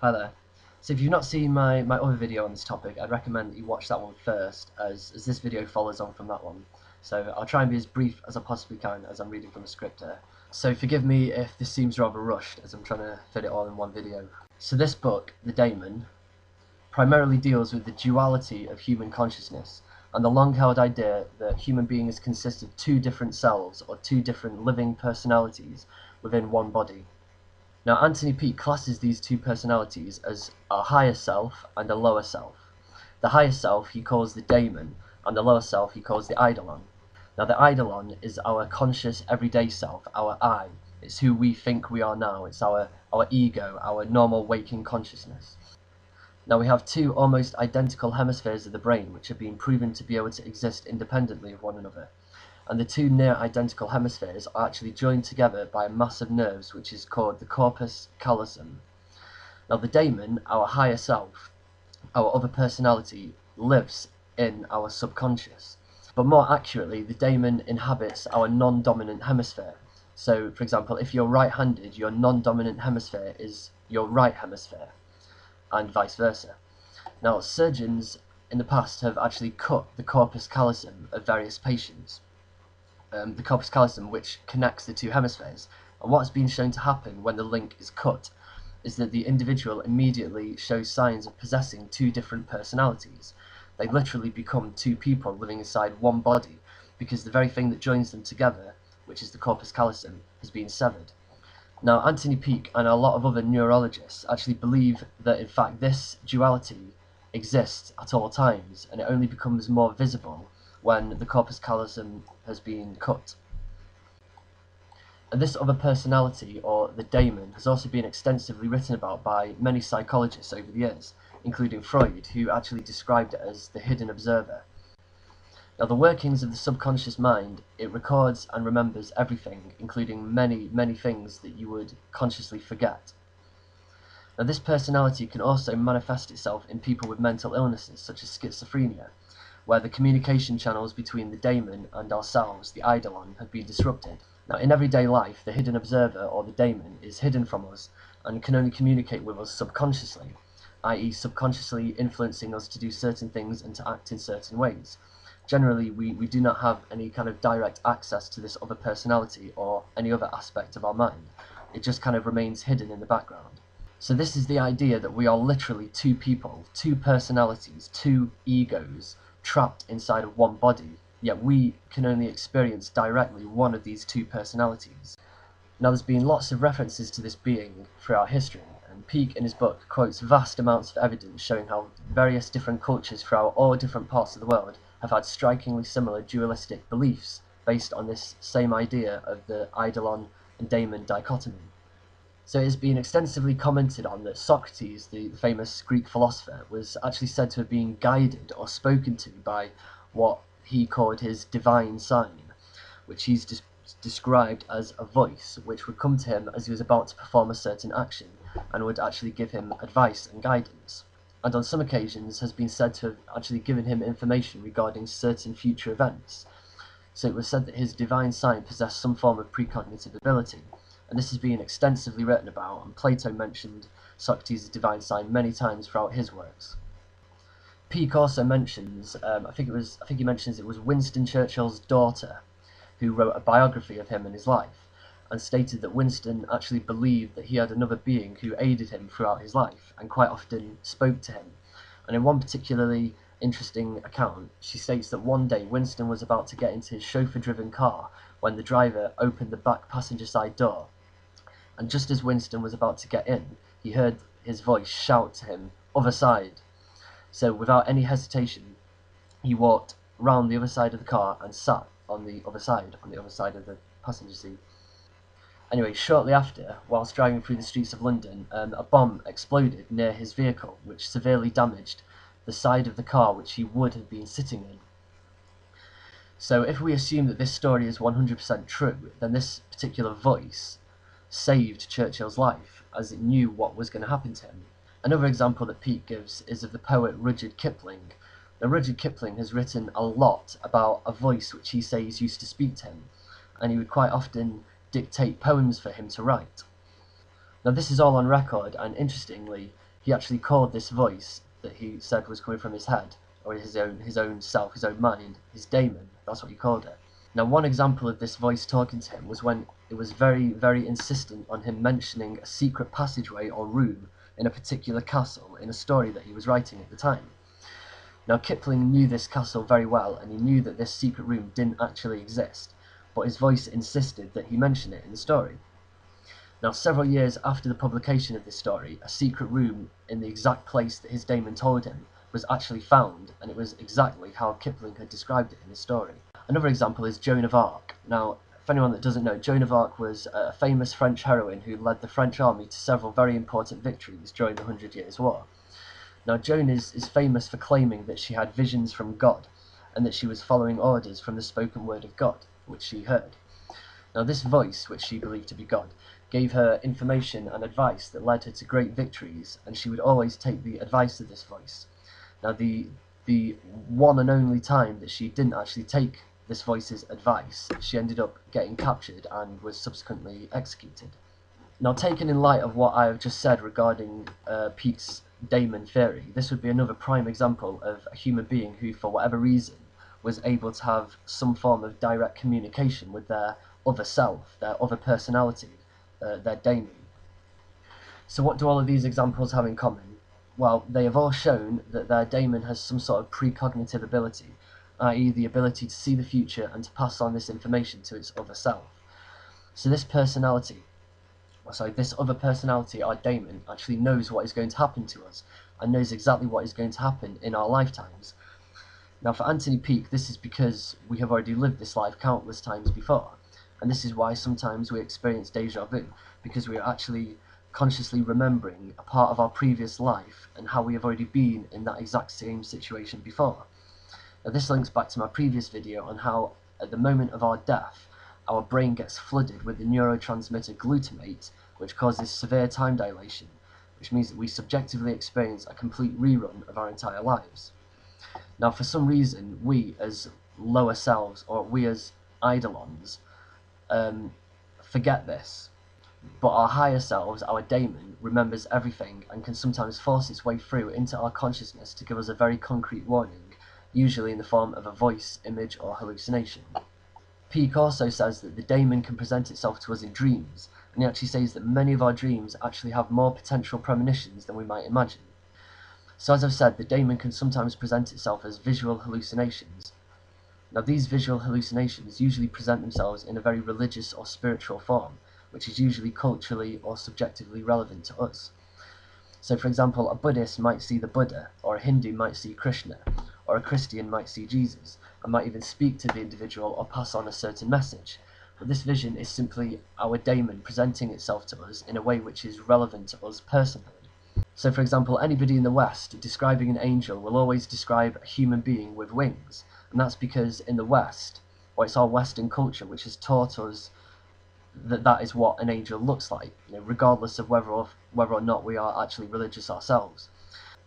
Hi there. So if you've not seen my other video on this topic, I'd recommend that you watch that one first, as this video follows on from that one. So I'll try and be as brief as I possibly can as I'm reading from a script here. So forgive me if this seems rather rushed, as I'm trying to fit it all in one video. So this book, The Daemon, primarily deals with the duality of human consciousness, and the long-held idea that human beings consist of two different selves, or two different living personalities, within one body. Now, Anthony Peake classes these two personalities as a higher self and a lower self. The higher self he calls the Daemon, and the lower self he calls the Eidelon. Now, the Eidelon is our conscious, everyday self, our I. It's who we think we are now. It's our ego, our normal waking consciousness. Now, we have two almost identical hemispheres of the brain, which have been proven to be able to exist independently of one another. And the two near identical hemispheres are actually joined together by a mass of nerves which is called the corpus callosum. Now, the Daemon, our higher self, our other personality, lives in our subconscious. But more accurately, the Daemon inhabits our non-dominant hemisphere. So, for example, if you're right-handed, your non-dominant hemisphere is your right hemisphere, and vice versa. Now, surgeons in the past have actually cut the corpus callosum of various patients. The corpus callosum, which connects the two hemispheres. And what has been shown to happen when the link is cut is that the individual immediately shows signs of possessing two different personalities. They literally become two people living inside one body, because the very thing that joins them together, which is the corpus callosum, has been severed. Now, Anthony Peake and a lot of other neurologists actually believe that in fact this duality exists at all times, and it only becomes more visible when the corpus callosum has been cut. And this other personality, or the Daemon, has also been extensively written about by many psychologists over the years, including Freud, who actually described it as the hidden observer. Now, the workings of the subconscious mind, it records and remembers everything, including many, many things that you would consciously forget. Now, this personality can also manifest itself in people with mental illnesses, such as schizophrenia, where the communication channels between the Daemon and ourselves, the Eidelon, have been disrupted. Now, in everyday life, the hidden observer, or the Daemon, is hidden from us and can only communicate with us subconsciously, i.e. subconsciously influencing us to do certain things and to act in certain ways. Generally, we do not have any kind of direct access to this other personality or any other aspect of our mind. It just kind of remains hidden in the background. So this is the idea that we are literally two people, two personalities, two egos, trapped inside of one body, yet we can only experience directly one of these two personalities. Now, there's been lots of references to this being throughout history, and Peake in his book quotes vast amounts of evidence showing how various different cultures throughout all different parts of the world have had strikingly similar dualistic beliefs based on this same idea of the Eidelon and Daemon dichotomy. So it has been extensively commented on that Socrates, the famous Greek philosopher, was actually said to have been guided or spoken to by what he called his divine sign, which he's described as a voice which would come to him as he was about to perform a certain action and would actually give him advice and guidance, and on some occasions has been said to have actually given him information regarding certain future events. So it was said that his divine sign possessed some form of precognitive ability, and this has been extensively written about, and Plato mentioned Socrates' divine sign many times throughout his works. Peake also mentions, I think he mentions it was Winston Churchill's daughter who wrote a biography of him and his life, and stated that Winston actually believed that he had another being who aided him throughout his life, and quite often spoke to him. And in one particularly interesting account, she states that one day Winston was about to get into his chauffeur-driven car when the driver opened the back passenger side door, and just as Winston was about to get in, he heard his voice shout to him, "Other side." So without any hesitation, he walked round the other side of the car and sat on the other side of the passenger seat. Anyway, shortly after, whilst driving through the streets of London, a bomb exploded near his vehicle, which severely damaged the side of the car which he would have been sitting in. So if we assume that this story is 100% true, then this particular voice saved Churchill's life, as it knew what was going to happen to him. Another example that Peake gives is of the poet Rudyard Kipling. Now, Rudyard Kipling has written a lot about a voice which he says used to speak to him, and he would quite often dictate poems for him to write. Now, this is all on record, and interestingly, he actually called this voice that he said was coming from his head, or his own self, his own mind, his daemon. That's what he called it. Now, one example of this voice talking to him was when it was very, very insistent on him mentioning a secret passageway or room in a particular castle in a story that he was writing at the time. Now, Kipling knew this castle very well, and he knew that this secret room didn't actually exist, but his voice insisted that he mention it in the story. Now, several years after the publication of this story, a secret room in the exact place that his daemon told him was actually found, and it was exactly how Kipling had described it in his story. Another example is Joan of Arc. Now, for anyone that doesn't know, Joan of Arc was a famous French heroine who led the French army to several very important victories during the 100 Years' War. Now, Joan is famous for claiming that she had visions from God, and that she was following orders from the spoken word of God, which she heard. Now, this voice, which she believed to be God, gave her information and advice that led her to great victories, and she would always take the advice of this voice. Now, the one and only time that she didn't actually take this voice's advice, she ended up getting captured and was subsequently executed. Now, taken in light of what I have just said regarding Peake's Daemon theory, this would be another prime example of a human being who, for whatever reason, was able to have some form of direct communication with their other self, their other personality, their daemon. So what do all of these examples have in common? Well, they have all shown that their daemon has some sort of precognitive ability, i.e. the ability to see the future and to pass on this information to its other self. So this other personality, our daemon, actually knows what is going to happen to us, and knows exactly what is going to happen in our lifetimes. Now, for Anthony Peake, this is because we have already lived this life countless times before, and this is why sometimes we experience deja vu, because we are actually consciously remembering a part of our previous life and how we have already been in that exact same situation before. Now, this links back to my previous video on how, at the moment of our death, our brain gets flooded with the neurotransmitter glutamate, which causes severe time dilation, which means that we subjectively experience a complete rerun of our entire lives. Now, for some reason, we as lower selves, or we as Eidelons, forget this, but our higher selves, our daemon, remembers everything and can sometimes force its way through into our consciousness to give us a very concrete warning, usually in the form of a voice, image, or hallucination. Peake also says that the daemon can present itself to us in dreams, and he actually says that many of our dreams actually have more potential premonitions than we might imagine. So as I've said, the daemon can sometimes present itself as visual hallucinations. Now, these visual hallucinations usually present themselves in a very religious or spiritual form, which is usually culturally or subjectively relevant to us. So, for example, a Buddhist might see the Buddha, or a Hindu might see Krishna, or a Christian might see Jesus, and might even speak to the individual or pass on a certain message. But this vision is simply our daemon presenting itself to us in a way which is relevant to us personally. So, for example, anybody in the West describing an angel will always describe a human being with wings, and that's because in the West, or it's our Western culture which has taught us that that is what an angel looks like, regardless of whether or not we are actually religious ourselves.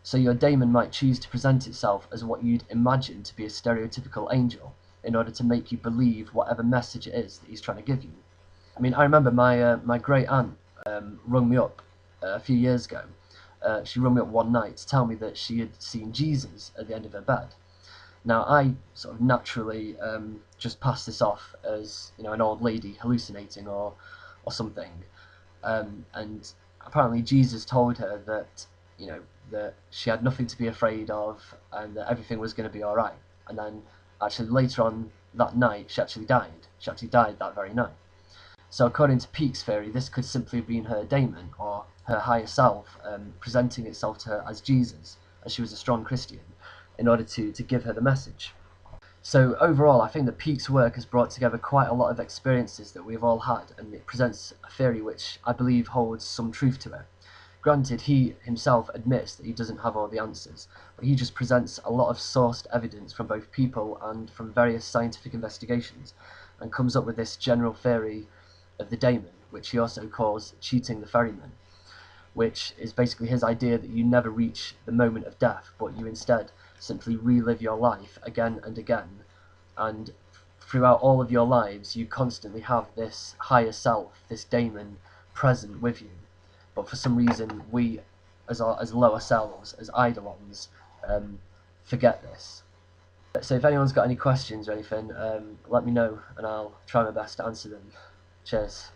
So your daemon might choose to present itself as what you'd imagine to be a stereotypical angel, in order to make you believe whatever message it is that he's trying to give you. I mean, I remember my great aunt rung me up a few years ago. She rung me up one night to tell me that she had seen Jesus at the end of her bed. Now, I sort of naturally just passed this off as, an old lady hallucinating or something. And apparently Jesus told her that, that she had nothing to be afraid of and that everything was going to be alright. And then actually later on that night, she actually died. She actually died that very night. So according to Peake's theory, this could simply have been her daemon, or her higher self, presenting itself to her as Jesus, as she was a strong Christian, in order to give her the message. So overall, I think that Peake's work has brought together quite a lot of experiences that we've all had, and it presents a theory which I believe holds some truth to it. Granted, he himself admits that he doesn't have all the answers, but he just presents a lot of sourced evidence from both people and from various scientific investigations, and comes up with this general theory of the daemon, which he also calls cheating the ferryman, which is basically his idea that you never reach the moment of death, but you instead simply relive your life again and again, and throughout all of your lives you constantly have this higher self, this daemon, present with you. But for some reason we as lower selves, as Eidelons, forget this. So if anyone's got any questions or anything, let me know and I'll try my best to answer them. Cheers.